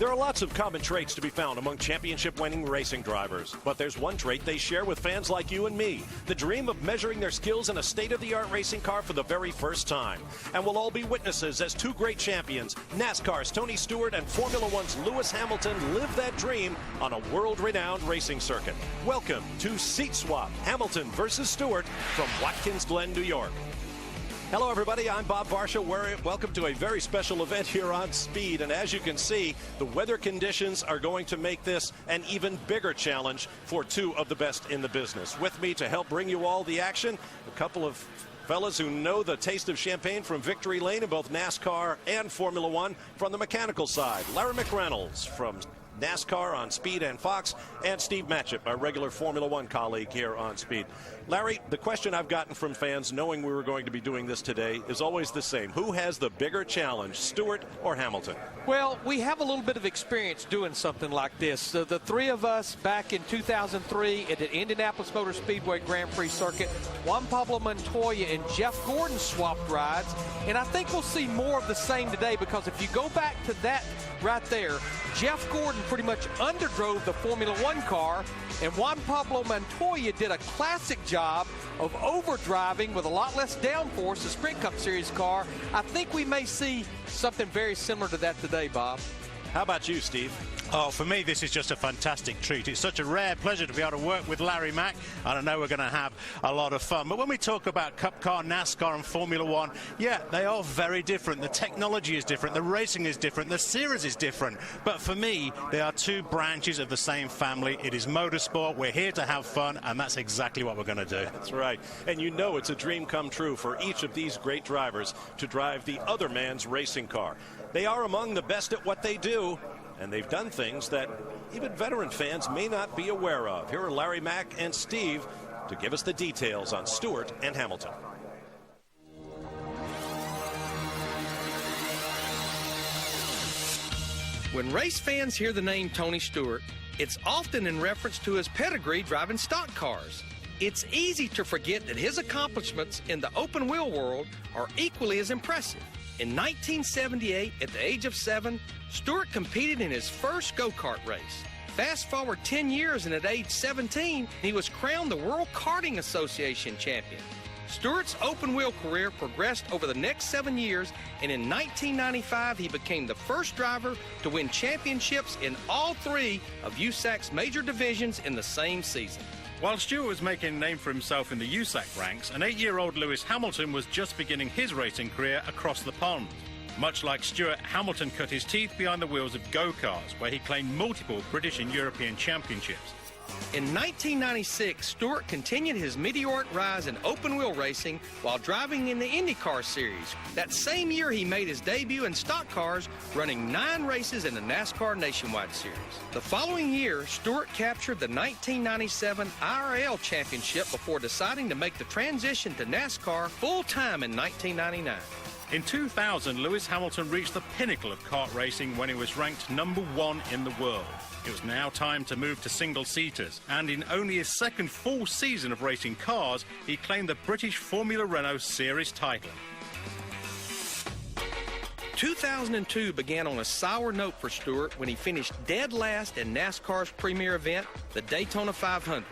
There are lots of common traits to be found among championship-winning racing drivers, but there's one trait they share with fans like you and me, the dream of measuring their skills in a state-of-the-art racing car for the very first time. And we'll all be witnesses as two great champions, NASCAR's Tony Stewart and Formula One's Lewis Hamilton, live that dream on a world-renowned racing circuit. Welcome to Seat Swap, Hamilton versus Stewart from Watkins Glen, New York. Hello, everybody. I'm Bob Varsha. Welcome to a very special event here on Speed. And as you can see, the weather conditions are going to make this an even bigger challenge for two of the best in the business. With me to help bring you all the action, a couple of fellas who know the taste of champagne from victory lane in both NASCAR and Formula One from the mechanical side. Larry McReynolds from NASCAR on Speed and Fox, and Steve Matchett, our regular Formula One colleague here on Speed. Larry, the question I've gotten from fans knowing we were going to be doing this today is always the same. Who has the bigger challenge, Stewart or Hamilton? Well, we have a little bit of experience doing something like this. So the three of us back in 2003 at the Indianapolis Motor Speedway Grand Prix circuit, Juan Pablo Montoya and Jeff Gordon swapped rides, and I think we'll see more of the same today, because if you go back to that right there, Jeff Gordon pretty much underdrove the Formula One car, and Juan Pablo Montoya did a classic job of overdriving with a lot less downforce, the Sprint Cup Series car. I think we may see something very similar to that today, Bob. How about you, Steve? Oh, for me, this is just a fantastic treat. It's such a rare pleasure to be able to work with Larry Mack, and I know we're going to have a lot of fun. But when we talk about Cup Car, NASCAR and Formula One, yeah, they are very different. The technology is different, the racing is different, the series is different. But for me, they are two branches of the same family. It is motorsport. We're here to have fun, and that's exactly what we're going to do. That's right. And you know it's a dream come true for each of these great drivers to drive the other man's racing car. They are among the best at what they do, and they've done things that even veteran fans may not be aware of. Here are Larry Mack and Steve to give us the details on Stewart and Hamilton. When race fans hear the name Tony Stewart, it's often in reference to his pedigree driving stock cars. It's easy to forget that his accomplishments in the open wheel world are equally as impressive. In 1978, at the age of 7, Stewart competed in his first go-kart race. Fast forward 10 years, and at age 17, he was crowned the World Karting Association champion. Stewart's open-wheel career progressed over the next 7 years, and in 1995, he became the first driver to win championships in all three of USAC's major divisions in the same season. While Stewart was making a name for himself in the USAC ranks, an 8-year-old Lewis Hamilton was just beginning his racing career across the pond. Much like Stewart, Hamilton cut his teeth behind the wheels of go-cars, where he claimed multiple British and European championships. In 1996, Stewart continued his meteoric rise in open-wheel racing while driving in the IndyCar Series. That same year, he made his debut in stock cars, running 9 races in the NASCAR Nationwide Series. The following year, Stewart captured the 1997 IRL Championship before deciding to make the transition to NASCAR full-time in 1999. In 2000, Lewis Hamilton reached the pinnacle of kart racing when he was ranked #1 in the world. It was now time to move to single-seaters, and in only his second full season of racing cars, he claimed the British Formula Renault Series title. 2002 began on a sour note for Stewart when he finished dead last in NASCAR's premier event, the Daytona 500.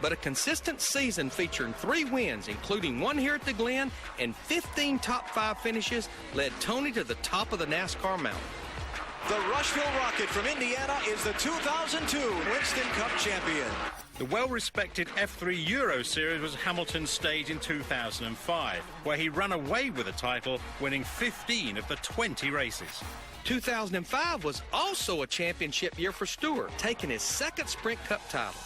But a consistent season featuring 3 wins, including 1 here at the Glen, and 15 top 5 finishes, led Tony to the top of the NASCAR mountain. The Rushville Rocket from Indiana is the 2002 Winston Cup champion. The well-respected F3 Euro Series was Hamilton's stage in 2005, where he ran away with the title, winning 15 of the 20 races. 2005 was also a championship year for Stewart, taking his second Sprint Cup title.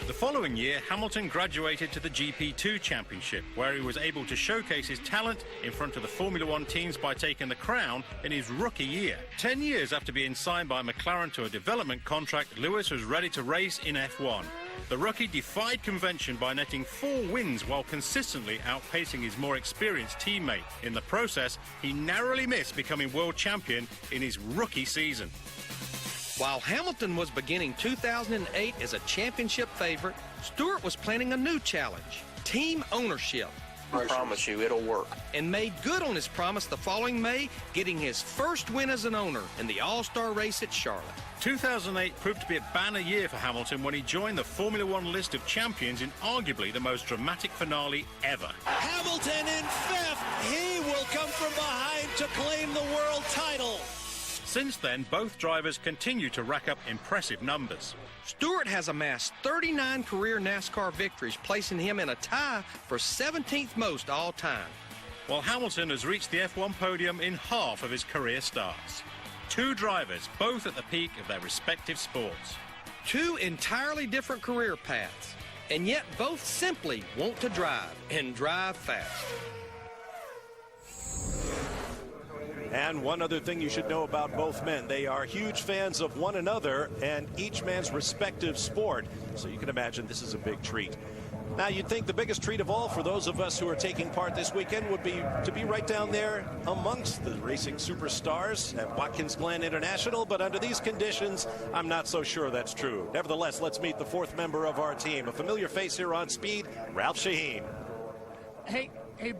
The following year, Hamilton graduated to the GP2 Championship, where he was able to showcase his talent in front of the Formula One teams by taking the crown in his rookie year. 10 years after being signed by McLaren to a development contract, Lewis was ready to race in F1. The rookie defied convention by netting 4 wins while consistently outpacing his more experienced teammate. In the process, he narrowly missed becoming world champion in his rookie season. While Hamilton was beginning 2008 as a championship favorite, Stewart was planning a new challenge, team ownership. I promise you, it'll work. And made good on his promise the following May, getting his first win as an owner in the All-Star race at Charlotte. 2008 proved to be a banner year for Hamilton when he joined the Formula One list of champions in arguably the most dramatic finale ever. Hamilton in fifth. He will come from behind to claim the world title. Since then, both drivers continue to rack up impressive numbers. Stewart has amassed 39 career NASCAR victories, placing him in a tie for 17th most all time. While Hamilton has reached the F1 podium in half of his career starts. Two drivers, both at the peak of their respective sports. Two entirely different career paths, and yet both simply want to drive, and drive fast. And one other thing you should know about both men, they are huge fans of one another and each man's respective sport. So you can imagine this is a big treat. Now, you'd think the biggest treat of all for those of us who are taking part this weekend would be to be right down there amongst the racing superstars at Watkins Glen International, but under these conditions, I'm not so sure that's true. Nevertheless, let's meet the fourth member of our team, a familiar face here on Speed, Ralph Shaheen. Hey,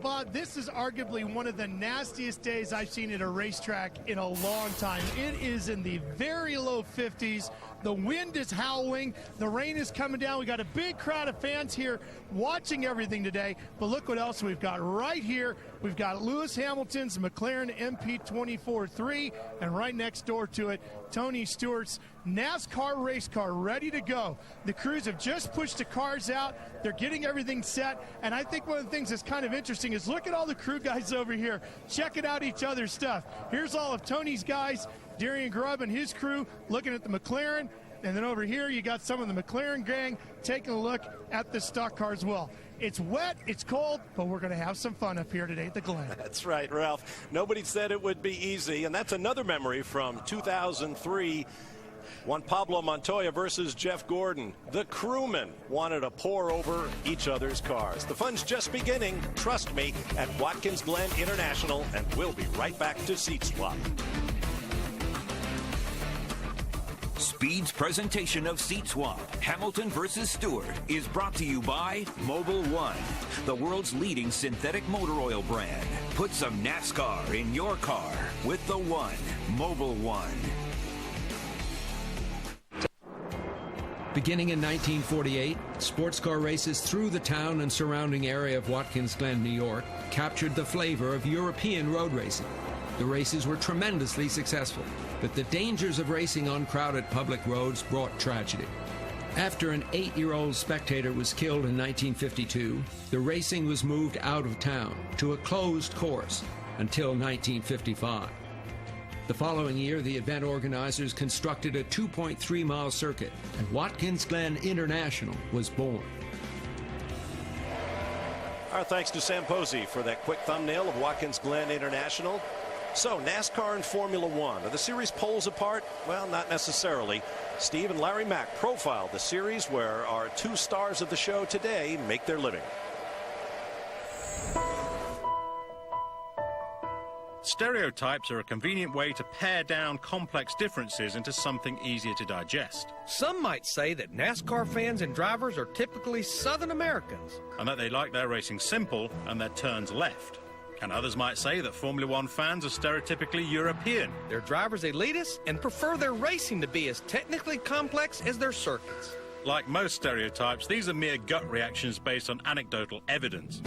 Bob, this is arguably one of the nastiest days I've seen at a racetrack in a long time. It is in the very low 50s. The wind is howling. The rain is coming down. We got a big crowd of fans here watching everything today. But look what else we've got right here. We've got Lewis Hamilton's McLaren MP24-3, and right next door to it, Tony Stewart's NASCAR race car ready to go. The crews have just pushed the cars out. They're getting everything set. And I think one of the things that's kind of interesting is look at all the crew guys over here checking out each other's stuff. Here's all of Tony's guys, Darian Grubb and his crew looking at the McLaren. And then over here, you got some of the McLaren gang taking a look at the stock car as well. It's wet, it's cold, but we're going to have some fun up here today at the Glen. That's right, Ralph. Nobody said it would be easy, and that's another memory from 2003. Juan Pablo Montoya versus Jeff Gordon. The crewmen wanted to pour over each other's cars. The fun's just beginning, trust me, at Watkins Glen International, and we'll be right back to Seat Swap. Speed's presentation of Seat Swap, Hamilton versus Stewart, is brought to you by Mobil 1, the world's leading synthetic motor oil brand. Put some NASCAR in your car with the One, Mobil 1. Beginning in 1948, sports car races through the town and surrounding area of Watkins Glen, New York, captured the flavor of European road racing. The races were tremendously successful, but the dangers of racing on crowded public roads brought tragedy. After an 8-year-old spectator was killed in 1952, the racing was moved out of town to a closed course until 1955. The following year, the event organizers constructed a 2.3-mile circuit, and Watkins Glen International was born. Our thanks to Sam Posey for that quick thumbnail of Watkins Glen International. So, NASCAR and Formula One. Are the series poles apart? Well, not necessarily. Steve and Larry Mack profiled the series where our two stars of the show today make their living. Stereotypes are a convenient way to pare down complex differences into something easier to digest. Some might say that NASCAR fans and drivers are typically Southern Americans. And that they like their racing simple and their turns left. And others might say that Formula One fans are stereotypically European. Their drivers elitist and prefer their racing to be as technically complex as their circuits. Like most stereotypes, these are mere gut reactions based on anecdotal evidence.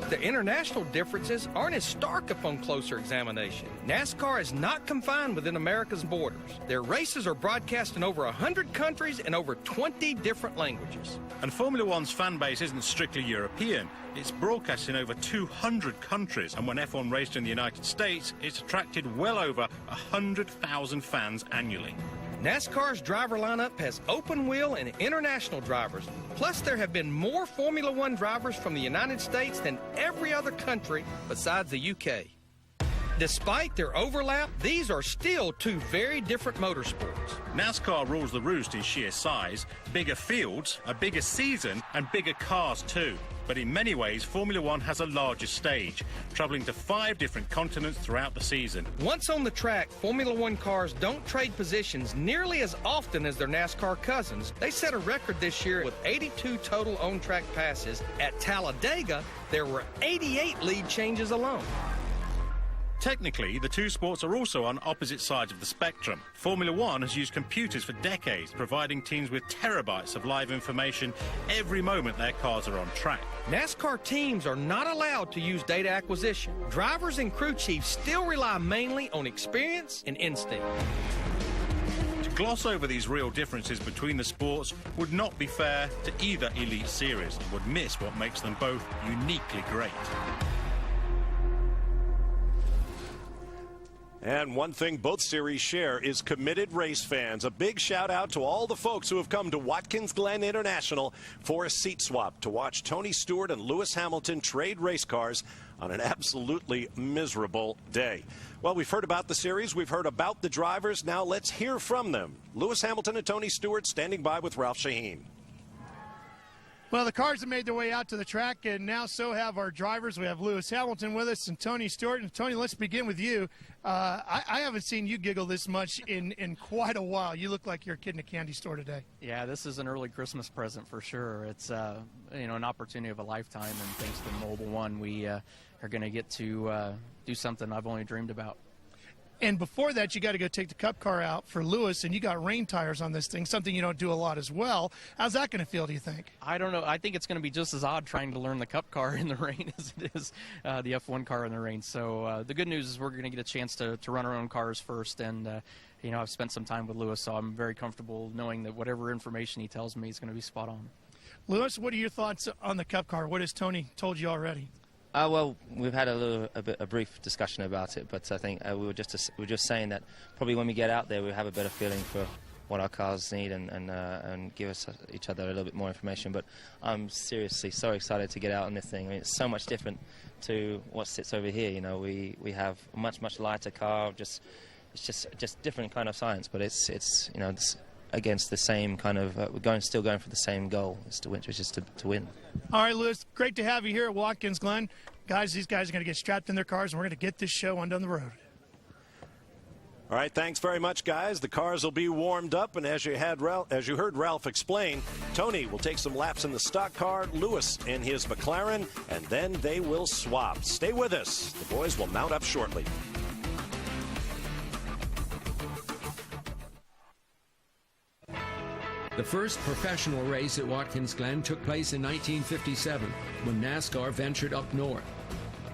The international differences aren't as stark upon closer examination. NASCAR is not confined within America's borders. Their races are broadcast in over 100 countries and over 20 different languages. And Formula One's fan base isn't strictly European. It's broadcast in over 200 countries. And when F1 raced in the United States, it's attracted well over 100,000 fans annually. NASCAR's driver lineup has open wheel and international drivers. Plus, there have been more Formula One drivers from the United States than every other country besides the UK. Despite their overlap, these are still two very different motorsports. NASCAR rules the roost in sheer size, bigger fields, a bigger season, and bigger cars too. But in many ways, Formula One has a larger stage, travelling to 5 different continents throughout the season. Once on the track, Formula One cars don't trade positions nearly as often as their NASCAR cousins. They set a record this year with 82 total on-track passes. At Talladega, there were 88 lead changes alone. Technically, the two sports are also on opposite sides of the spectrum. Formula One has used computers for decades, providing teams with terabytes of live information every moment their cars are on track. NASCAR teams are not allowed to use data acquisition. Drivers and crew chiefs still rely mainly on experience and instinct. To gloss over these real differences between the sports would not be fair to either elite series and would miss what makes them both uniquely great. And one thing both series share is committed race fans. A big shout out to all the folks who have come to Watkins Glen International for a seat swap to watch Tony Stewart and Lewis Hamilton trade race cars on an absolutely miserable day. Well, we've heard about the series. We've heard about the drivers. Now let's hear from them. Lewis Hamilton and Tony Stewart standing by with Ralph Shaheen. Well, the cars have made their way out to the track, and now so have our drivers. We have Lewis Hamilton with us and Tony Stewart. And Tony, let's begin with you. I haven't seen you giggle this much in quite a while. You look like you're a kid in a candy store today. Yeah, this is an early Christmas present for sure. It's an opportunity of a lifetime, and thanks to Mobil One, we are going to get to do something I've only dreamed about. And before that, you got to go take the Cup car out for Lewis, and you got rain tires on this thing, something you don't do a lot as well. How's that going to feel, do you think? I don't know. I think it's going to be just as odd trying to learn the Cup car in the rain as it is the F1 car in the rain. So the good news is we're going to get a chance to run our own cars first, and I've spent some time with Lewis, so I'm very comfortable knowing that whatever information he tells me is going to be spot on. Lewis, what are your thoughts on the Cup car? What has Tony told you already? Well, we've had a brief discussion about it, but I think we were just saying that probably when we get out there, we'll have a better feeling for what our cars need and give us each other a little bit more information. But I'm seriously so excited to get out on this thing. I mean, it's so much different to what sits over here. You know, we have a much lighter car. It's just different kind of science, but it's against the same kind of we're still going for the same goal, which is just to win. All right, Lewis, great to have you here at Watkins Glen. Guys, these guys are going to get strapped in their cars, and we're going to get this show on down the road. All right, thanks very much, guys. The cars will be warmed up, and as you heard Ralph explain, Tony will take some laps in the stock car, Lewis in his McLaren, and then they will swap. Stay with us. The boys will mount up shortly. The first professional race at Watkins Glen took place in 1957 when NASCAR ventured up north.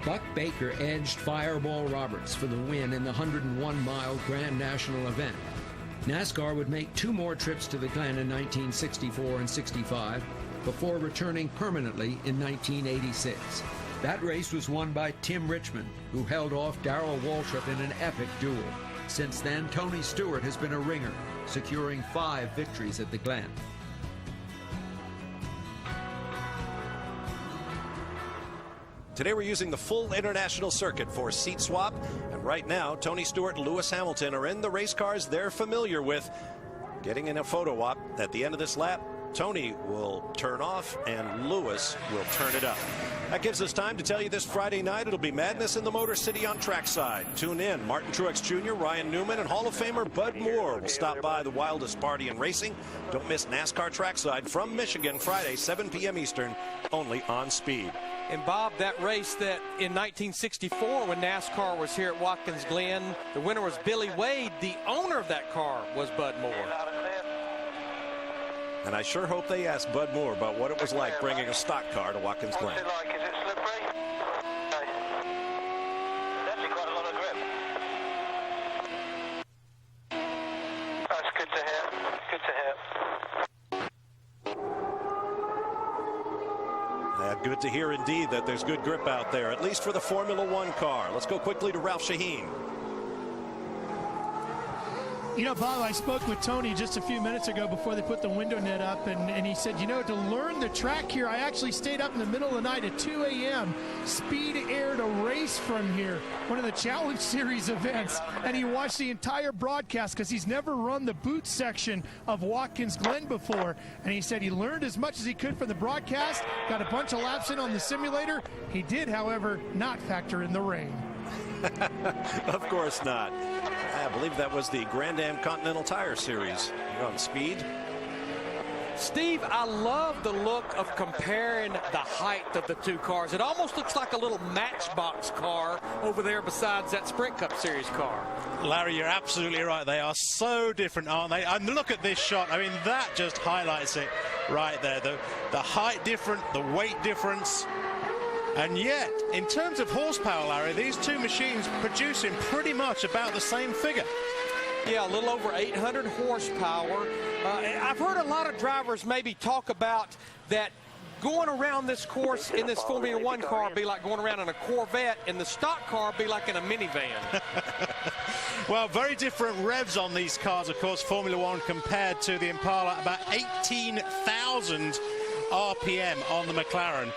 Buck Baker edged Fireball Roberts for the win in the 101-mile Grand National event. NASCAR would make 2 more trips to the Glen in 1964 and 65 before returning permanently in 1986. That race was won by Tim Richmond, who held off Darrell Waltrip in an epic duel. Since then, Tony Stewart has been a ringer, securing 5 victories at the Glen. Today we're using the full international circuit for seat swap, and right now Tony Stewart and Lewis Hamilton are in the race cars they're familiar with. Getting in a photo op at the end of this lap, Tony will turn off and Lewis will turn it up. That gives us time to tell you this Friday night it'll be madness in the Motor City on trackside. Tune in. Martin Truex Jr., Ryan Newman, and Hall of Famer Bud Moore will stop by the wildest party in racing. Don't miss NASCAR Trackside from Michigan, Friday, 7 p.m. Eastern, only on Speed. And Bob, that race that in 1964 when NASCAR was here at Watkins Glen, the winner was Billy Wade. The owner of that car was Bud Moore. And I sure hope they asked Bud Moore about what it was like bringing a stock car to Watkins Glen. What's it like? Is it slippery? It's actually quite a lot of grip. That's good to hear. Good to hear. Good to hear indeed that there's good grip out there, at least for the Formula One car. Let's go quickly to Ralph Shaheen. You know, Bob, I spoke with Tony just a few minutes ago before they put the window net up, and he said, you know, to learn the track here, I actually stayed up in the middle of the night at 2 a.m., speed aired a race from here, one of the Challenge Series events, and he watched the entire broadcast because he's never run the boot section of Watkins Glen before, and he said he learned as much as he could from the broadcast, got a bunch of laps in on the simulator. He did, however, not factor in the rain. Of course not. I believe that was the Grand Am Continental Tire Series. You're on speed. Steve, I love the look of comparing the height of the two cars. It almost looks like a little Matchbox car over there besides that Sprint Cup Series car. Larry, you're absolutely right. They are so different, aren't they? And look at this shot. I mean, that just highlights it right there. The height different, the weight difference. And yet, in terms of horsepower, Larry, these two machines producing pretty much about the same figure. Yeah, a little over 800 horsepower. I've heard a lot of drivers maybe talk about that going around this course in this Formula One car would be like going around in a Corvette, and the stock car would be like in a minivan. Well, very different revs on these cars, of course, Formula One compared to the Impala, about 18,000 RPM on the McLaren.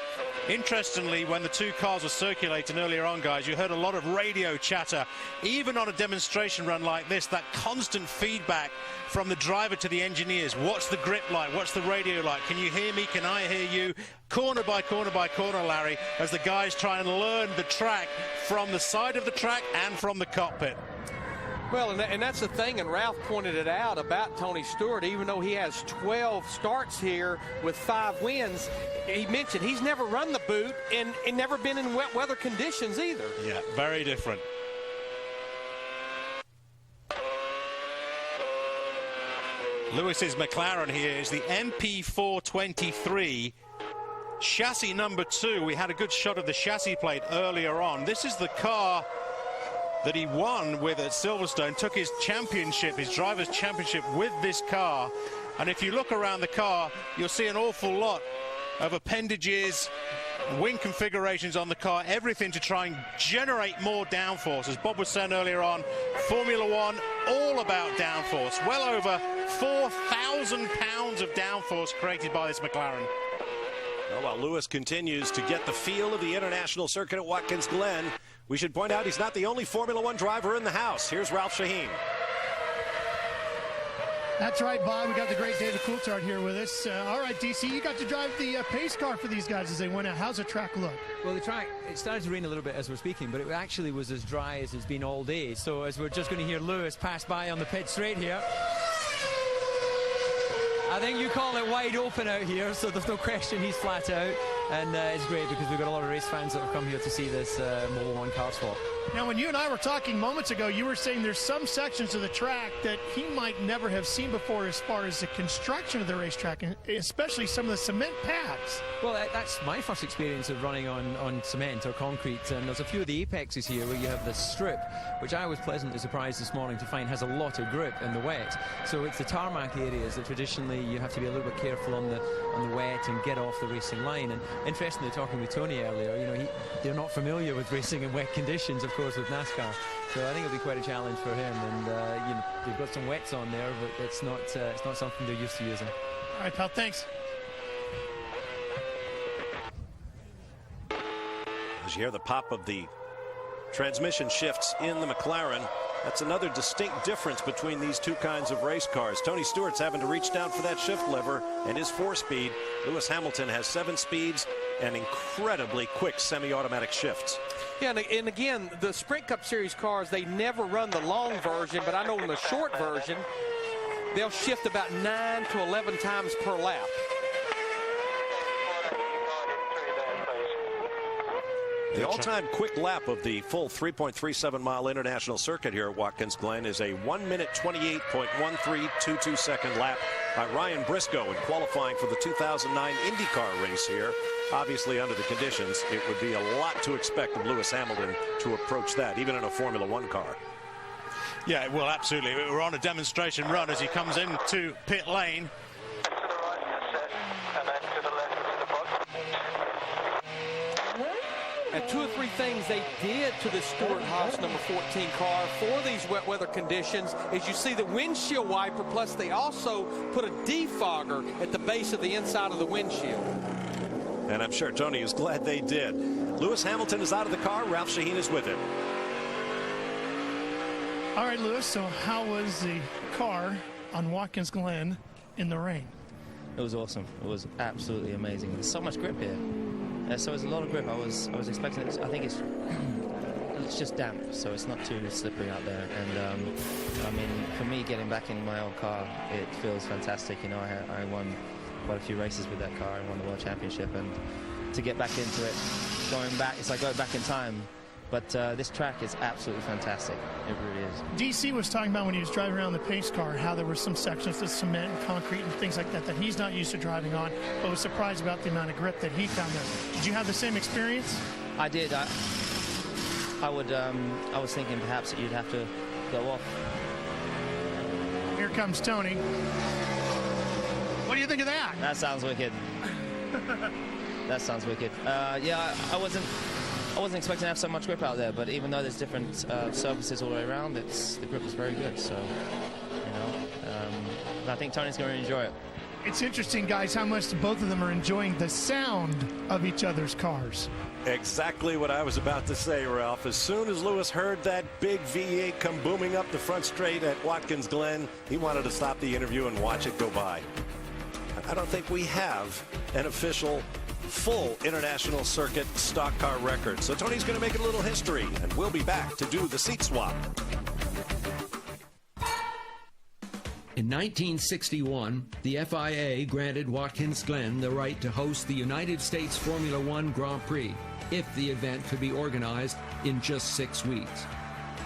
Interestingly, when the two cars were circulating earlier on, guys, you heard a lot of radio chatter. Even on a demonstration run like this, that constant feedback from the driver to the engineers. What's the grip like? What's the radio like? Can you hear me? Can I hear you? Corner by corner by corner, Larry, as the guys try and learn the track from the side of the track and from the cockpit. Well, and that's the thing, and Ralph pointed it out about Tony Stewart. Even though he has 12 starts here with 5 wins, he mentioned he's never run the boot and never been in wet weather conditions either. Yeah, very different. Lewis's McLaren here is the MP423. Chassis number 2. We had a good shot of the chassis plate earlier on. This is the car that he won with at Silverstone, took his championship, his driver's championship with this car. And if you look around the car, you'll see an awful lot of appendages, wing configurations on the car, everything to try and generate more downforce. As Bob was saying earlier on, Formula One, all about downforce. Well over 4,000 pounds of downforce created by this McLaren. Well, while Lewis continues to get the feel of the international circuit at Watkins Glen, we should point out he's not the only Formula One driver in the house. Here's Ralph Shaheen. That's right, Bob. We got the great David Coulthard here with us. All right, DC, you got to drive the pace car for these guys as they went out. How's the track look? Well, the track, it started to rain a little bit as we're speaking, but it actually was as dry as it's been all day. So as we're just going to hear Lewis pass by on the pit straight here. I think you call it wide open out here, so there's no question he's flat out. And it's great because we've got a lot of race fans that have come here to see this Mobil 1 car swap. Now, when you and I were talking moments ago, you were saying there's some sections of the track that he might never have seen before as far as the construction of the racetrack, and especially some of the cement pads. Well, that's my first experience of running on cement or concrete, and there's a few of the apexes here where you have the strip, which I was pleasantly surprised this morning to find has a lot of grip in the wet. So it's the tarmac areas that traditionally you have to be a little bit careful on the wet and get off the racing line. And interestingly, talking with Tony earlier, you know, they're not familiar with racing in wet conditions, of course, with NASCAR. So I think it'll be quite a challenge for him. And you know, they've got some wets on there, but it's not something they're used to using. All right, pal. Thanks. As you hear the pop of the transmission shifts in the McLaren, that's another distinct difference between these two kinds of race cars. Tony Stewart's having to reach down for that shift lever and his 4-speed. Lewis Hamilton has 7 speeds and incredibly quick semi-automatic shifts. Yeah, and again, the Sprint Cup Series cars, they never run the long version, but I know in the short version, they'll shift about 9 to 11 times per lap. The all-time quick lap of the full 3.37-mile international circuit here at Watkins Glen is a 1-minute 28.1322 second lap by Ryan Briscoe in qualifying for the 2009 IndyCar race here. Obviously, under the conditions, it would be a lot to expect of Lewis Hamilton to approach that, even in a Formula One car. Yeah, well, absolutely. We're on a demonstration run as he comes into pit lane. And 2 or 3 things they did to the Stewart Haas number 14 car for these wet weather conditions is you see the windshield wiper, plus they also put a defogger at the base of the inside of the windshield. And I'm sure Tony is glad they did. Lewis Hamilton is out of the car. Ralph Shaheen is with him. All right, Lewis, so how was the car on Watkins Glen in the rain? It was awesome. It was absolutely amazing. There's so much grip here. So there's a lot of grip. I was expecting it. I think it's just damp, so it's not too slippery out there. And I mean, for me, getting back in my old car, it feels fantastic. You know, I won quite a few races with that car. I won the World Championship, and to get back into it, going back, it's like going back in time. But this track is absolutely fantastic. It really is. DC was talking about when he was driving around the pace car how there were some sections of cement and concrete and things like that that he's not used to driving on, but was surprised about the amount of grip that he found there. Did you have the same experience? I did. I was thinking perhaps that you'd have to go off. Here comes Tony. What do you think of that? That sounds wicked. That sounds wicked. Yeah, I wasn't expecting to have so much grip out there, but even though there's different surfaces all the way around, the grip is very good. So, you know, I think Tony's going to enjoy it. It's interesting, guys, how much both of them are enjoying the sound of each other's cars. Exactly what I was about to say, Ralph. As soon as Lewis heard that big V8 come booming up the front straight at Watkins Glen, he wanted to stop the interview and watch it go by. I don't think we have an official full international circuit stock car record. So Tony's going to make a little history, and we'll be back to do the seat swap. In 1961, the FIA granted Watkins Glen the right to host the United States Formula One Grand Prix if the event could be organized in just 6 weeks.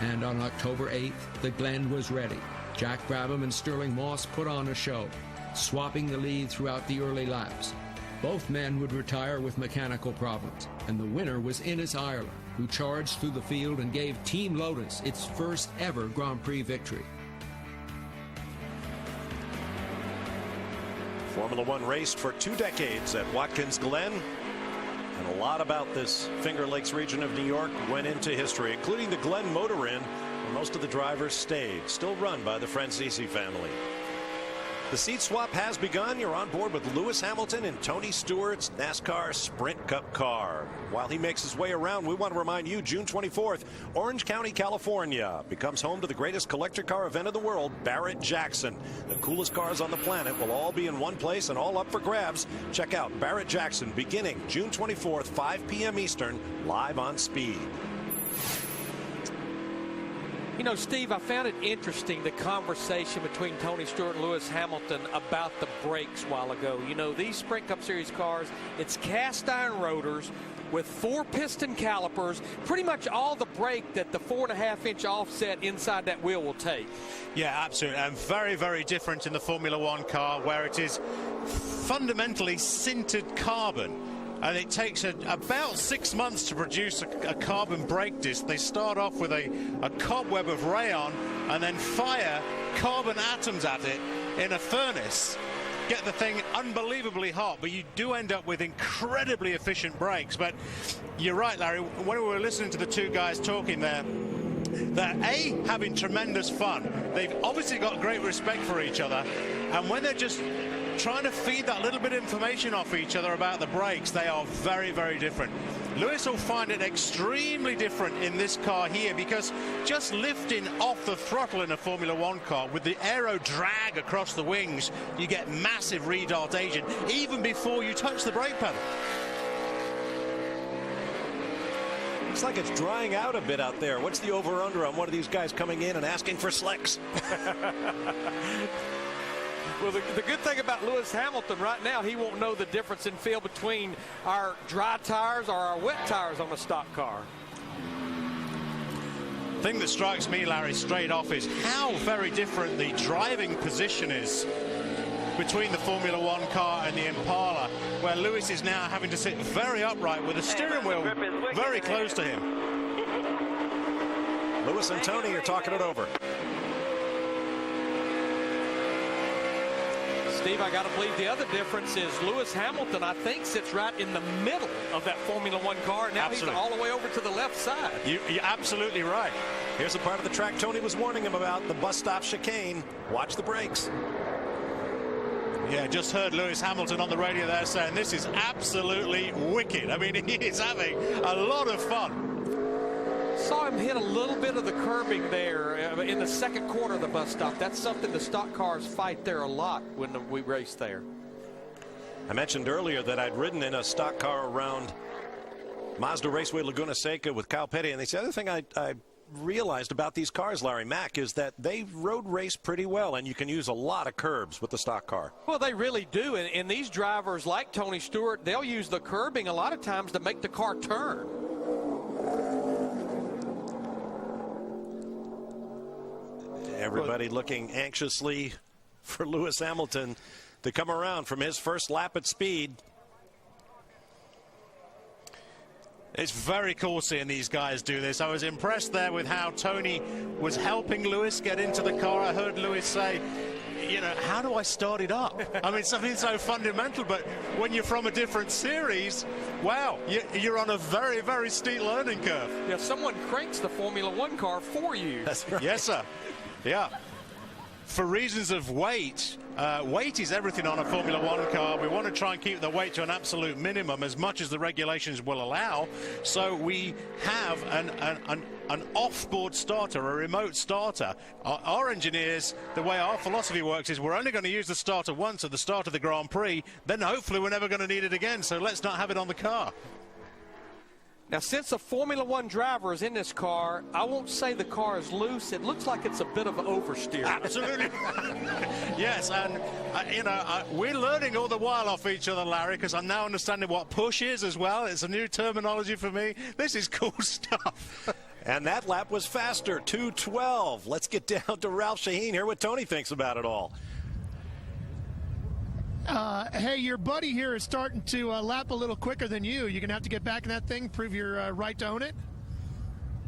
And on October 8th, the Glen was ready. Jack Brabham and Sterling Moss put on a show, swapping the lead throughout the early laps. Both men would retire with mechanical problems, and the winner was Innes Ireland, who charged through the field and gave Team Lotus its first ever Grand Prix victory. Formula One raced for 2 decades at Watkins Glen, and a lot about this Finger Lakes region of New York went into history, including the Glen Motor Inn, where most of the drivers stayed, still run by the Francisi family. The seat swap has begun. You're on board with Lewis Hamilton in Tony Stewart's NASCAR Sprint Cup car. While he makes his way around, we want to remind you, June 24th, Orange County, California becomes home to the greatest collector car event of the world, Barrett-Jackson. The coolest cars on the planet will all be in one place and all up for grabs. Check out Barrett-Jackson beginning June 24th, 5 p.m. Eastern, live on Speed. You know, Steve, I found it interesting, the conversation between Tony Stewart and Lewis Hamilton about the brakes a while ago. You know, these Sprint Cup Series cars, it's cast iron rotors with 4-piston calipers, pretty much all the brake that the 4.5-inch offset inside that wheel will take. Yeah, absolutely. And very, very different in the Formula One car, where it is fundamentally sintered carbon. And it takes about 6 months to produce a carbon brake disc. They start off with a cobweb of rayon and then fire carbon atoms at it in a furnace. Get the thing unbelievably hot, but you do end up with incredibly efficient brakes. But you're right, Larry, when we were listening to the two guys talking there, they're A, having tremendous fun. They've obviously got great respect for each other. And when they're just trying to feed that little bit of information off each other about the brakes, they are very, very different. Lewis will find it extremely different in this car here, because just lifting off the throttle in a Formula One car with the aero drag across the wings, you get massive retardation even before you touch the brake pedal. Looks like it's drying out a bit out there. What's the over-under on one of these guys coming in and asking for slicks? Well, the good thing about Lewis Hamilton right now, he won't know the difference in feel between our dry tires or our wet tires on a stock car. The thing that strikes me, Larry, straight off is how very different the driving position is between the Formula One car and the Impala, where Lewis is now having to sit very upright with the steering wheel very close to him. Lewis and Tony are talking it over. Steve, I got to believe the other difference is Lewis Hamilton, I think, sits right in the middle of that Formula One car. Now He's all the way over to the left side. You're absolutely right. Here's the part of the track Tony was warning him about, the bus stop chicane. Watch the brakes. Yeah, just heard Lewis Hamilton on the radio there saying this is absolutely wicked. I mean, he is having a lot of fun. Saw him hit a little bit of the curbing there in the second corner of the bus stop. That's something the stock cars fight there a lot when we race there. I mentioned earlier that I'd ridden in a stock car around Mazda Raceway Laguna Seca with Kyle Petty, and the other thing I realized about these cars, Larry Mack, is that they road race pretty well, and you can use a lot of curbs with the stock car. Well, they really do, and these drivers like Tony Stewart, they'll use the curbing a lot of times to make the car turn. Everybody looking anxiously for Lewis Hamilton to come around from his first lap at speed. It's very cool seeing these guys do this. I was impressed there with how Tony was helping Lewis get into the car. I heard Lewis say, you know, how do I start it up? I mean, something so fundamental, but when you're from a different series, wow, you're on a very, very steep learning curve. Yeah, someone cranks the Formula One car for you. That's right. Yes, sir. Yeah. For reasons of weight, weight is everything on a Formula One car. We want to try and keep the weight to an absolute minimum as much as the regulations will allow. So we have an off-board starter, a remote starter. Our engineers, the way our philosophy works is we're only going to use the starter once at the start of the Grand Prix. Then hopefully we're never going to need it again. So let's not have it on the car. Now, since a Formula One driver is in this car, I won't say the car is loose. It looks like it's a bit of an oversteer. Absolutely. Yes, and, we're learning all the while off each other, Larry, because I'm now understanding what push is as well. It's a new terminology for me. This is cool stuff. And that lap was faster, 2:12. Let's get down to Ralph Shaheen, hear what Tony thinks about it all. Hey, your buddy here is starting to lap a little quicker than you. You're going to have to get back in that thing, prove your right to own it?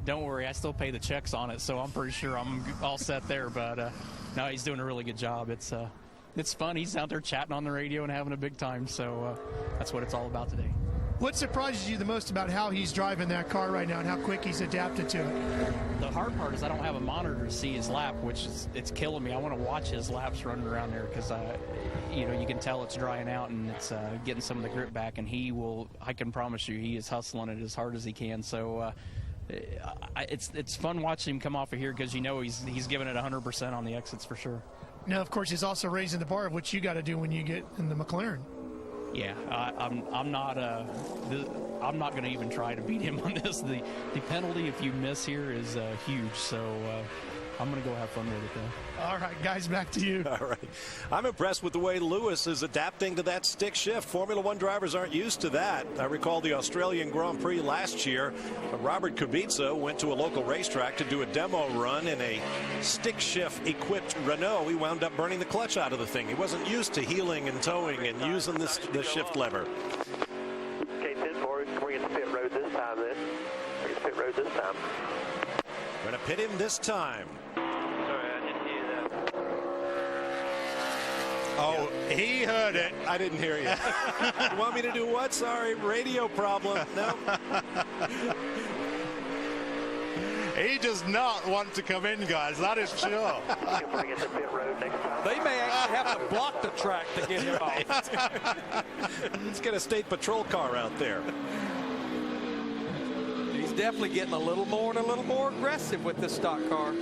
Don't worry, I still pay the checks on it, so I'm pretty sure I'm all set there. But no, he's doing a really good job. It's fun. He's out there chatting on the radio and having a big time, so that's what it's all about today. What surprises you the most about how he's driving that car right now and how quick he's adapted to it? The hard part is I don't have a monitor to see his lap, which is killing me. I want to watch his laps running around there because you can tell it's drying out and it's getting some of the grip back, and I can promise you he is hustling it as hard as he can. So it's fun watching him come off of here because he's giving it 100% on the exits for sure. Now, of course, he's also raising the bar of what you got to do when you get in the McLaren. Yeah, I'm not going to even try to beat him on this. The penalty if you miss here is huge, so I'm going to go have fun with it, though. All right, guys, back to you. All right. I'm impressed with the way Lewis is adapting to that stick shift. Formula One drivers aren't used to that. I recall the Australian Grand Prix last year. Robert Kubica went to a local racetrack to do a demo run in a stick shift equipped Renault. He wound up burning the clutch out of the thing. He wasn't used to heeling and towing and using the shift lever. Okay, 10-4, we're going to pit road this time then. We're going to pit road this time. Going to pit him this time. Sorry, I didn't hear that. Oh, yeah. He heard it. I didn't hear you. You want me to do what? Sorry, radio problem. No. He does not want to come in, guys. That is sure. Bring it to pit road next time. They may actually have to block the track to get him off. Let's get a state patrol car out there. He's definitely getting a little more and a little more aggressive with this stock car.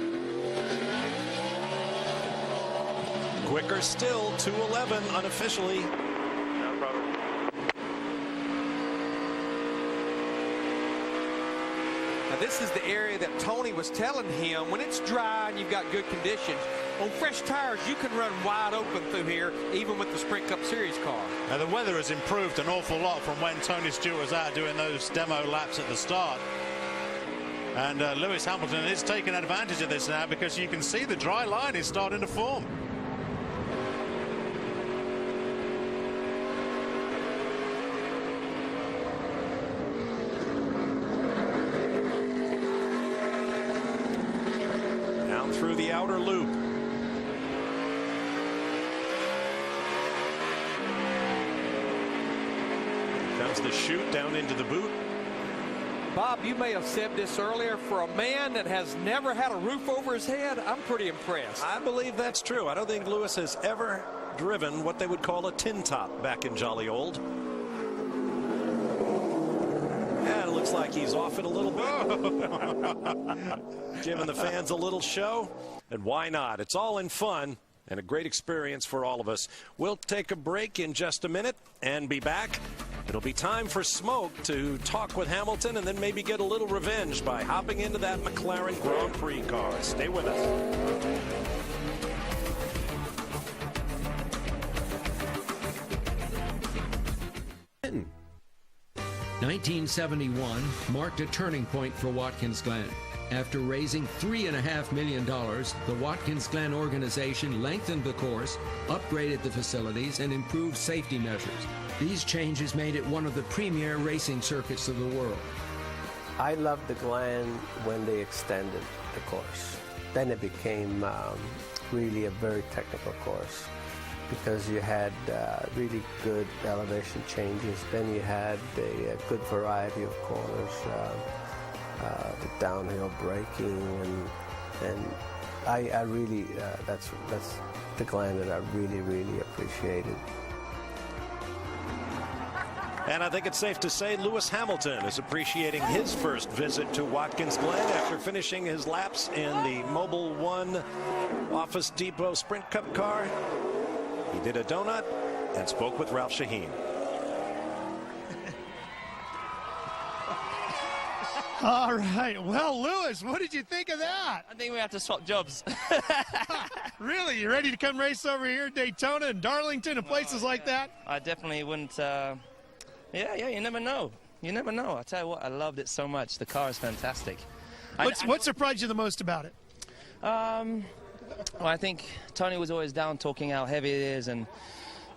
Quicker still, 2:11 unofficially. No problem. Now this is the area that Tony was telling him when it's dry and you've got good conditions. On fresh tires, you can run wide open through here, even with the Sprint Cup Series car. Now the weather has improved an awful lot from when Tony Stewart was out doing those demo laps at the start. And Lewis Hamilton is taking advantage of this now because you can see the dry line is starting to form. Down through the outer loop. There's the chute down into the boot. Bob, you may have said this earlier. For a man that has never had a roof over his head, I'm pretty impressed. I believe that's true. I don't think Lewis has ever driven what they would call a tin top back in jolly old. And it looks like he's off it a little bit. Giving the fans a little show. And why not? It's all in fun and a great experience for all of us. We'll take a break in just a minute and be back. It'll be time for Smoke to talk with Hamilton and then maybe get a little revenge by hopping into that McLaren Grand Prix car. Stay with us. 1971 marked a turning point for Watkins Glen. After raising $3.5 million, the Watkins Glen organization lengthened the course, upgraded the facilities, and improved safety measures. These changes made it one of the premier racing circuits of the world. I loved the Glen when they extended the course. Then it became really a very technical course because you had really good elevation changes. Then you had a good variety of corners, the downhill braking, and I really that's the Glen that I really appreciated. And I think it's safe to say Lewis Hamilton is appreciating his first visit to Watkins Glen after finishing his laps in the Mobil 1 Office Depot Sprint Cup car. He did a donut and spoke with Ralph Shaheen. All right. Well, Lewis, what did you think of that? I think we have to swap jobs. Really? You ready to come race over here at Daytona and Darlington and places like that? I definitely wouldn't. Yeah, you never know. You never know. I tell you what, I loved it so much. The car is fantastic. What surprised you the most about it? Well, I think Tony was always down talking how heavy it is and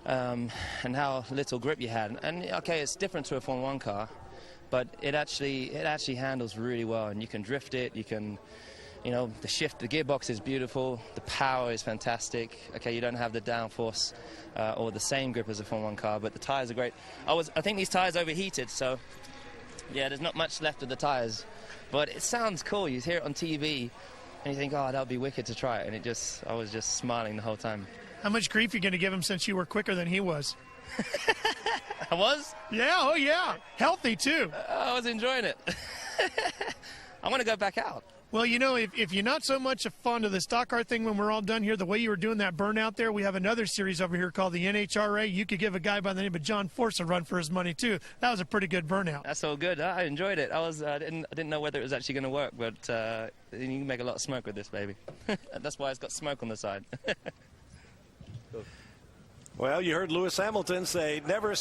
how little grip you had. And okay, it's different to a Formula 1 car, but it actually handles really well. And you can drift it. You can, the shift, the gearbox is beautiful. The power is fantastic. Okay, you don't have the downforce or the same grip as a Formula 1 car, but the tires are great. I think these tires overheated, so yeah, there's not much left of the tires, but it sounds cool. You hear it on TV, and you think, oh, that would be wicked to try it, and I was just smiling the whole time. How much grief are you going to give him since you were quicker than he was? I was? Yeah, oh yeah. Healthy, too. I was enjoying it. I want to go back out. Well, if you're not so much fond of the stock car thing when we're all done here, the way you were doing that burnout there, we have another series over here called the NHRA. You could give a guy by the name of John Force a run for his money, too. That was a pretty good burnout. That's all good. I enjoyed it. I didn't know whether it was actually going to work, but you can make a lot of smoke with this, baby. That's why it's got smoke on the side. Well, you heard Lewis Hamilton say never.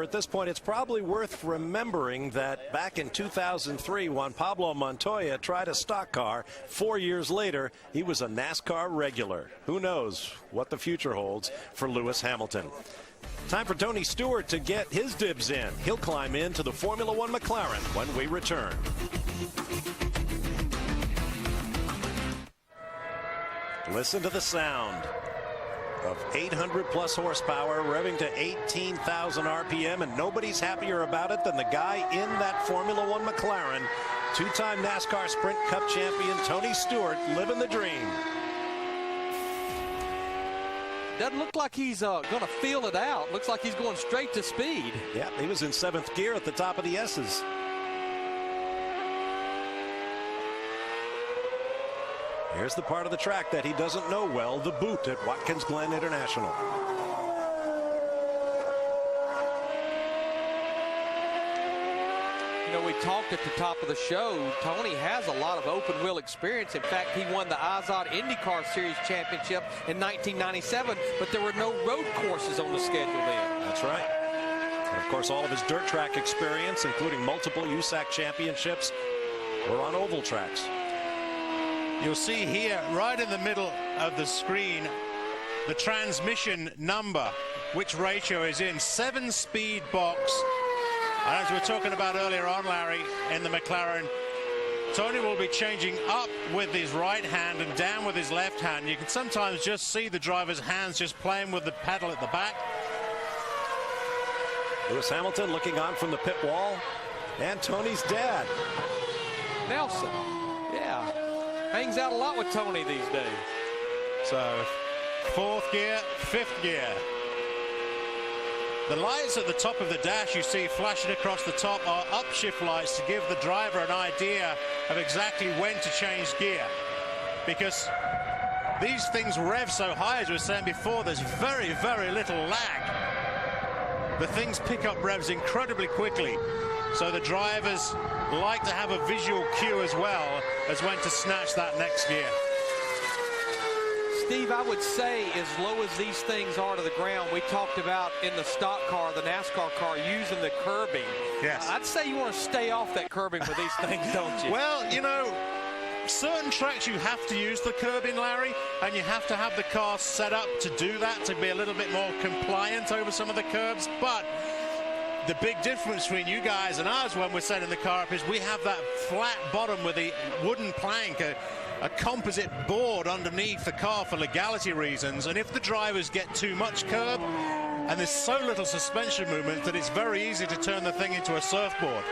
At this point, it's probably worth remembering that back in 2003, when Pablo Montoya tried a stock car, 4 years later, he was a NASCAR regular. Who knows what the future holds for Lewis Hamilton. Time for Tony Stewart to get his dibs in. He'll climb into the Formula 1 McLaren when we return. Listen to the sound of 800-plus horsepower revving to 18,000 RPM, and nobody's happier about it than the guy in that Formula 1 McLaren, two-time NASCAR Sprint Cup champion Tony Stewart, living the dream. Doesn't look like he's going to feel it out. Looks like he's going straight to speed. Yeah, he was in 7th gear at the top of the S's. Here's the part of the track that he doesn't know well, the boot at Watkins Glen International. We talked at the top of the show, Tony has a lot of open wheel experience. In fact, he won the Izod IndyCar Series Championship in 1997, but there were no road courses on the schedule then. That's right. And of course, all of his dirt track experience, including multiple USAC championships, were on oval tracks. You'll see here, right in the middle of the screen, the transmission number, which ratio is in. 7-speed box. And as we were talking about earlier on, Larry, in the McLaren, Tony will be changing up with his right hand and down with his left hand. You can sometimes just see the driver's hands just playing with the pedal at the back. Lewis Hamilton looking on from the pit wall. And Tony's dad. Nelson. Yeah. Hangs out a lot with Tony these days. So, 4th gear, 5th gear. The lights at the top of the dash you see flashing across the top are upshift lights to give the driver an idea of exactly when to change gear. Because these things rev so high, as we were saying before, there's very, very little lag. The things pick up revs incredibly quickly. So the drivers like to have a visual cue as well as when to snatch that next gear. Steve, I would say as low as these things are to the ground, we talked about in the stock car, the NASCAR car, using the curbing. Yes. I'd say you want to stay off that curbing with these things, don't you? Well, you know, certain tracks you have to use the curbing, Larry, and you have to have the car set up to do that, to be a little bit more compliant over some of the curbs. But the big difference between you guys and us when we're setting the car up is we have that flat bottom with the wooden plank, a composite board underneath the car for legality reasons. And if the drivers get too much curb, and there's so little suspension movement, that it's very easy to turn the thing into a surfboard.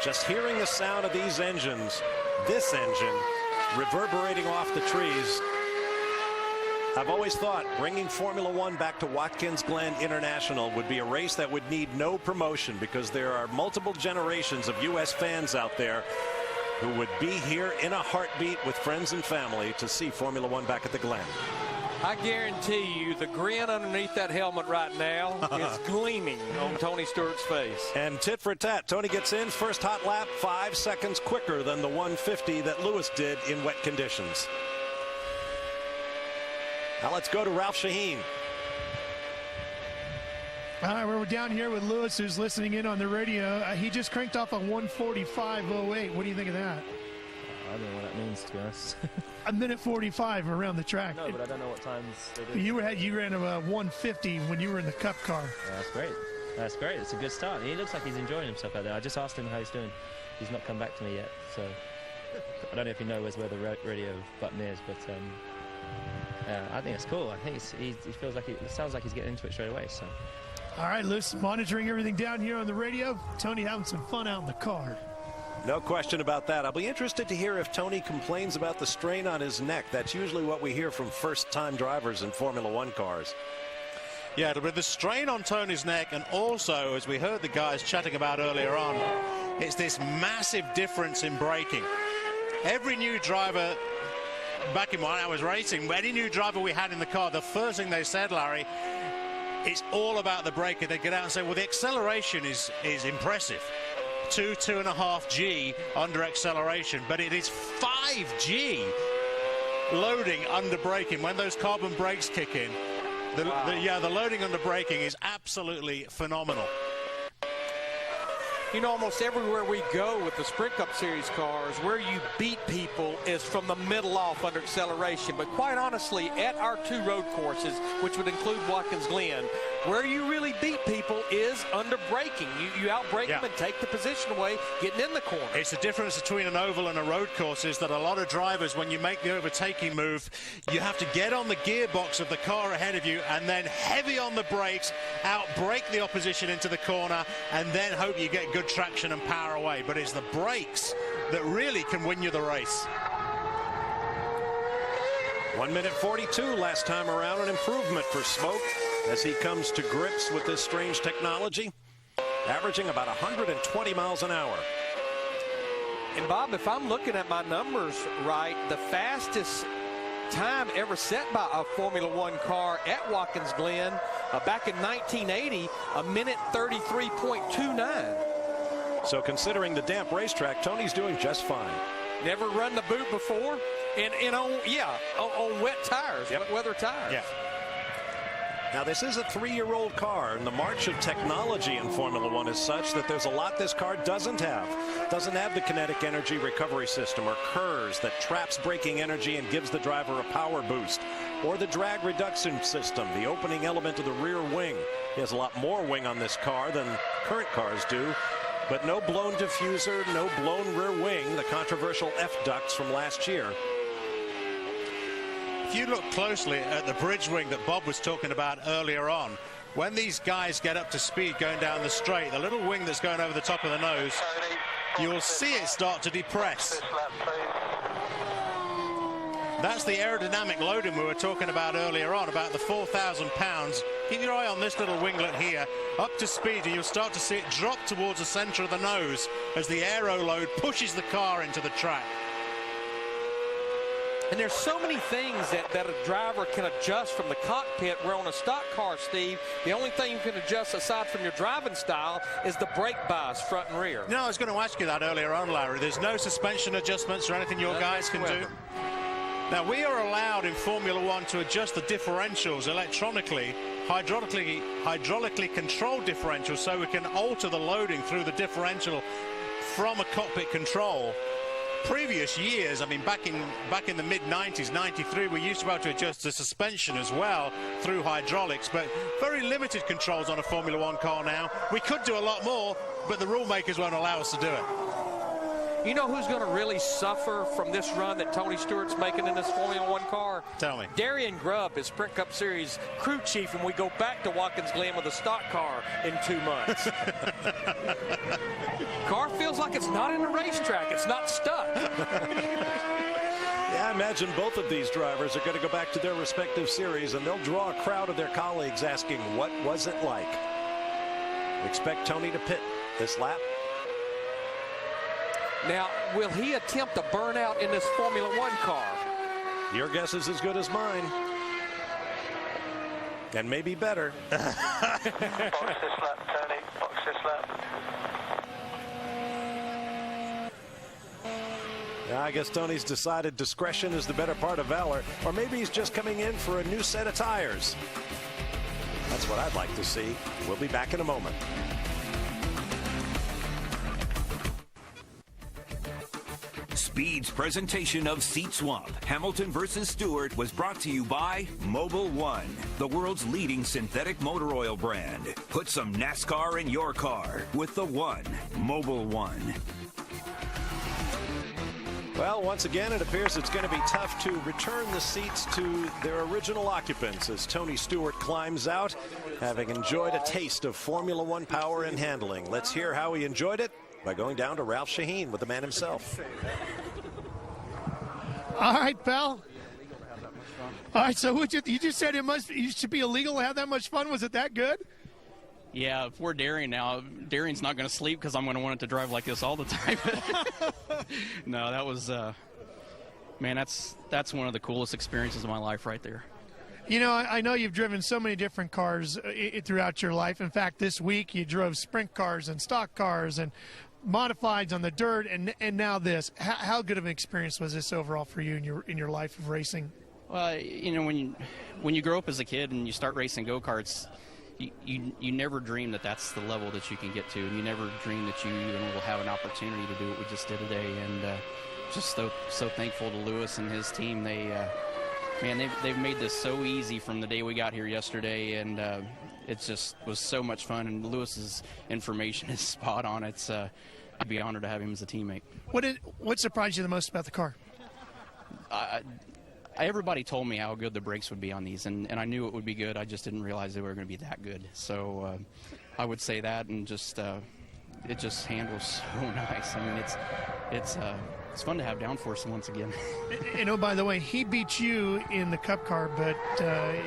Just hearing the sound of these engines, this engine reverberating off the trees. I've always thought bringing Formula One back to Watkins Glen International would be a race that would need no promotion, because there are multiple generations of U.S. fans out there who would be here in a heartbeat with friends and family to see Formula One back at the Glen. I guarantee you the grin underneath that helmet right now is gleaming on Tony Stewart's face. And tit for tat, Tony gets in first hot lap 5 seconds quicker than the 150 that Lewis did in wet conditions. Now let's go to Ralph Shaheen. All right, we're down here with Lewis, who's listening in on the radio. He just cranked off a 1:45.08. What do you think of that? I don't know what that means, to be honest. A minute 45 around the track. No, but I don't know what times they do. You ran a 150 when you were in the Cup car. Yeah, that's great. That's great. It's a good start. He looks like he's enjoying himself out there. I just asked him how he's doing. He's not come back to me yet, so I don't know if he knows where the radio button is, but I think it's cool. I think he feels like it sounds like he's getting into it straight away. So. All right, Lewis, monitoring everything down here on the radio. Tony having some fun out in the car. No question about that. I'll be interested to hear if Tony complains about the strain on his neck. That's usually what we hear from first-time drivers in Formula One cars. Yeah, with the strain on Tony's neck, and also, as we heard the guys chatting about earlier on, it's this massive difference in braking. Every new driver, back in when I was racing, any new driver we had in the car, the first thing they said, Larry, it's all about the braking. They get out and say, well, the acceleration is impressive. 2.5 G under acceleration, but it is 5 G loading under braking when those carbon brakes kick in. The loading under braking is absolutely phenomenal. You know, almost everywhere we go with the Sprint Cup Series cars, where you beat people is from the middle off under acceleration. But quite honestly, at our 2 road courses, which would include Watkins Glen, where you really beat people is under braking. You outbrake them and take the position away, getting in the corner. It's the difference between an oval and a road course is that a lot of drivers, when you make the overtaking move, you have to get on the gearbox of the car ahead of you and then heavy on the brakes, outbrake the opposition into the corner, and then hope you get good traction and power away. But it's the brakes that really can win you the race. 1 minute 42 last time around, an improvement for Smoke as he comes to grips with this strange technology, averaging about 120 miles an hour. And Bob, if I'm looking at my numbers right, the fastest time ever set by a Formula One car at Watkins Glen back in 1980, a minute 33.29. So considering the damp racetrack, Tony's doing just fine. Never run the boot before, and on wet tires, wet weather tires. Yeah. Now, this is a 3-year-old car, and the march of technology in Formula One is such that there's a lot this car doesn't have. Doesn't have the kinetic energy recovery system, or KERS that traps braking energy and gives the driver a power boost, or the drag reduction system, the opening element of the rear wing. He has a lot more wing on this car than current cars do. But no blown diffuser, no blown rear wing, the controversial F-ducts from last year. If you look closely at the bridge wing that Bob was talking about earlier on, when these guys get up to speed going down the straight, the little wing that's going over the top of the nose, you'll see it start to depress. That's the aerodynamic loading we were talking about earlier on, about the 4,000 pounds. Keep your eye on this little winglet here, up to speed, and you'll start to see it drop towards the center of the nose as the aero load pushes the car into the track. And there's so many things that a driver can adjust from the cockpit, where on a stock car, Steve, the only thing you can adjust aside from your driving style is the brake bias, front and rear. No, I was going to ask you that earlier on, Larry. There's no suspension adjustments or anything your guys can do? Now, we are allowed in Formula One to adjust the differentials electronically, hydraulically controlled differentials, so we can alter the loading through the differential from a cockpit control. Previous years, I mean, back in the mid-90s, 93, we used to be able to adjust the suspension as well through hydraulics, but very limited controls on a Formula One car now. We could do a lot more, but the rule makers won't allow us to do it. You know who's going to really suffer from this run that Tony Stewart's making in this Formula One car? Tell me. Darian Grubb is Sprint Cup Series crew chief, and we go back to Watkins Glen with a stock car in 2 months. Car feels like it's not in the racetrack. It's not stuck. Yeah, I imagine both of these drivers are going to go back to their respective series, and they'll draw a crowd of their colleagues asking, what was it like? Expect Tony to pit this lap. Now, will he attempt a burnout in this Formula One car? Your guess is as good as mine. And maybe better. Box this lap, Tony. Box this lap. Yeah, I guess Tony's decided discretion is the better part of valor. Or maybe he's just coming in for a new set of tires. That's what I'd like to see. We'll be back in a moment. Speed's presentation of Seat Swap, Hamilton versus Stewart, was brought to you by Mobil 1, the world's leading synthetic motor oil brand. Put some NASCAR in your car with the One, Mobil 1. Well, once again, it appears it's going to be tough to return the seats to their original occupants as Tony Stewart climbs out, having enjoyed a taste of Formula One power and handling. Let's hear how he enjoyed it by going down to Ralph Shaheen with the man himself. All right, pal. All right, so you just said it should be illegal to have that much fun. Was it that good? Yeah, if we're Darian now, Darian's not going to sleep because I'm going to want it to drive like this all the time. No, that was, man, that's one of the coolest experiences of my life right there. You know, I know you've driven so many different cars throughout your life. In fact, this week you drove sprint cars and stock cars and modifieds on the dirt, and now this. How good of an experience was this overall for you in your life of racing? Well, you know, when you grow up as a kid and you start racing go-karts, you never dream that that's the level that you can get to, and you never dream that you even will have an opportunity to do what we just did today. And just so thankful to Lewis and his team. They've made this so easy from the day we got here yesterday, and it just was so much fun. And Lewis's information is spot on. I'd be honored to have him as a teammate. What surprised you the most about the car? Everybody told me how good the brakes would be on these, and I knew it would be good. I just didn't realize they were going to be that good. So I would say that, and just it just handles so nice. I mean, it's fun to have downforce once again. And oh, by the way, he beat you in the Cup car, but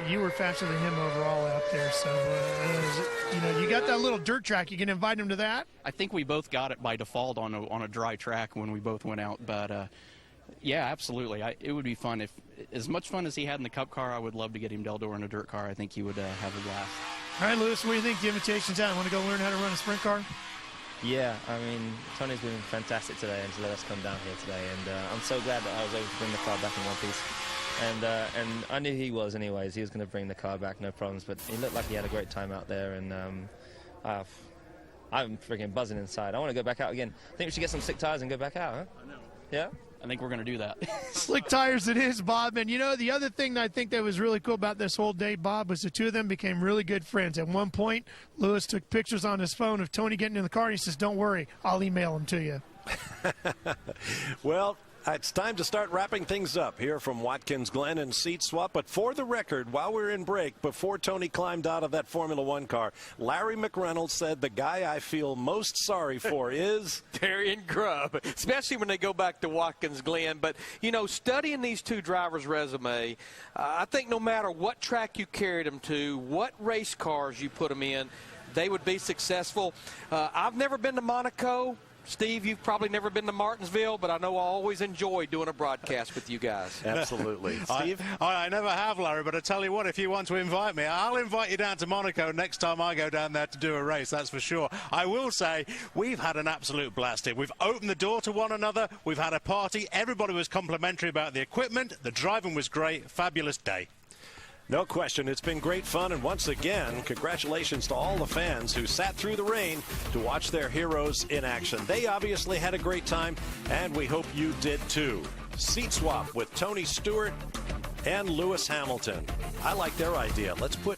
you were faster than him overall out there. So you got that little dirt track. You can invite him to that. I think we both got it by default on a dry track when we both went out, but. Yeah, absolutely. It would be fun. If as much fun as he had in the Cup car, I would love to get him Deldor in a dirt car. I think he would have a blast. All right, Lewis, what do you think? The invitation's out. Want to go learn how to run a sprint car? Yeah, I mean, Tony's been fantastic today and to let us come down here today. And I'm so glad that I was able to bring the car back in one piece. And I knew he was anyways. He was going to bring the car back, no problems. But he looked like he had a great time out there. And I'm freaking buzzing inside. I want to go back out again. I think we should get some sick tires and go back out, huh? I know. Yeah? I think we're going to do that. Slick tires it is, Bob. And, you know, the other thing that I think that was really cool about this whole day, Bob, was the two of them became really good friends. At one point, Lewis took pictures on his phone of Tony getting in the car, and he says, don't worry, I'll email them to you. Well, it's time to start wrapping things up here from Watkins Glen and Seat Swap. But for the record, while we're in break, before Tony climbed out of that Formula One car, Larry McReynolds said the guy I feel most sorry for is Darian Grubb, especially when they go back to Watkins Glen. But, you know, studying these two drivers' resume, I think no matter what track you carried them to, what race cars you put them in, they would be successful. I've never been to Monaco. Steve, you've probably never been to Martinsville, but I know I always enjoy doing a broadcast with you guys. Absolutely. Steve? I never have, Larry, but I tell you what, if you want to invite me, I'll invite you down to Monaco next time I go down there to do a race, that's for sure. I will say, we've had an absolute blast here. We've opened the door to one another. We've had a party. Everybody was complimentary about the equipment. The driving was great. Fabulous day. No question, it's been great fun, and once again, congratulations to all the fans who sat through the rain to watch their heroes in action. They obviously had a great time, and we hope you did too. Seat swap with Tony Stewart and Lewis Hamilton. I like their idea. Let's put